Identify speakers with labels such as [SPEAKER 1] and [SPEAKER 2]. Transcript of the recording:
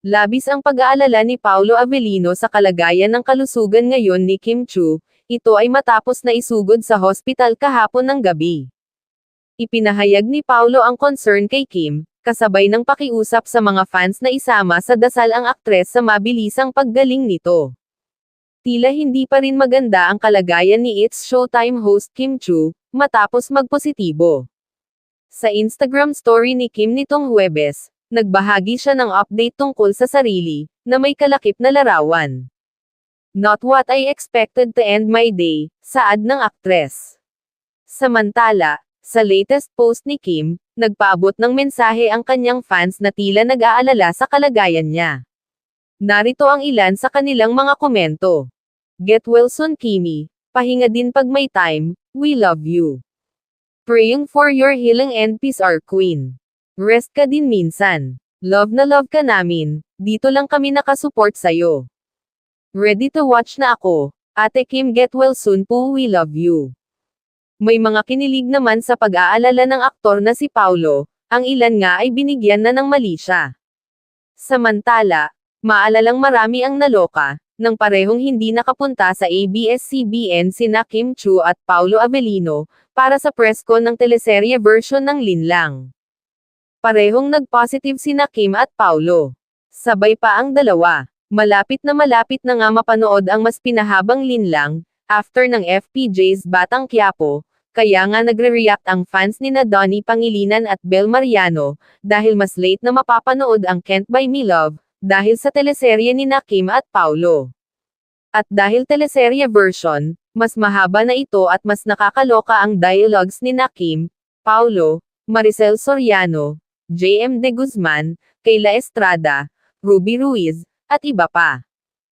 [SPEAKER 1] Labis ang pag-aalala ni Paolo Avellino sa kalagayan ng kalusugan ngayon ni Kim Chiu. Ito ay matapos na isugod sa hospital kahapon ng gabi. Ipinahayag ni Paolo ang concern kay Kim, kasabay ng pakiusap sa mga fans na isama sa dasal ang aktres sa mabilisang paggaling nito. Tila hindi pa rin maganda ang kalagayan ni It's Showtime host Kim Chiu, matapos magpositibo. Sa Instagram story ni Kim nitong Huwebes, nagbahagi siya ng update tungkol sa sarili, na may kalakip na larawan. "Not what I expected to end my day," saad ng aktres. Samantala, sa latest post ni Kim, nagpaabot ng mensahe ang kanyang fans na tila nag-aalala sa kalagayan niya. Narito ang ilan sa kanilang mga komento. "Get well soon, Kimi. Pahinga din pag may time, we love you. Praying for your healing and peace, our queen. Rest ka din minsan. Love na love ka namin, dito lang kami nakasupport sa'yo. Ready to watch na ako. Ate Kim, get well soon po, we love you." May mga kinilig naman sa pag-aalala ng aktor na si Paolo, ang ilan nga ay binigyan na ng mali siya. Samantala, maalalang marami ang naloka, nang parehong hindi nakapunta sa ABS-CBN sina Kim Chiu at Paolo Avellino, para sa press con ng teleserye version ng Linlang. Parehong nag-positive sina Kim at Paolo. Sabay pa ang dalawa. Malapit na nga mapanood ang mas pinahabang Linlang, after ng FPJ's Batang Quiapo, kaya nga nagre-react ang fans nina Donnie Pangilinan at Bel Mariano, dahil mas late na mapapanood ang Can't Buy Me Love, dahil sa teleserye nina Kim at Paolo. At dahil teleserye version, mas mahaba na ito at mas nakakaloka ang dialogues nina Kim, Paolo, Maricel Soriano, JM De Guzman, Kayla Estrada, Ruby Ruiz, at iba pa.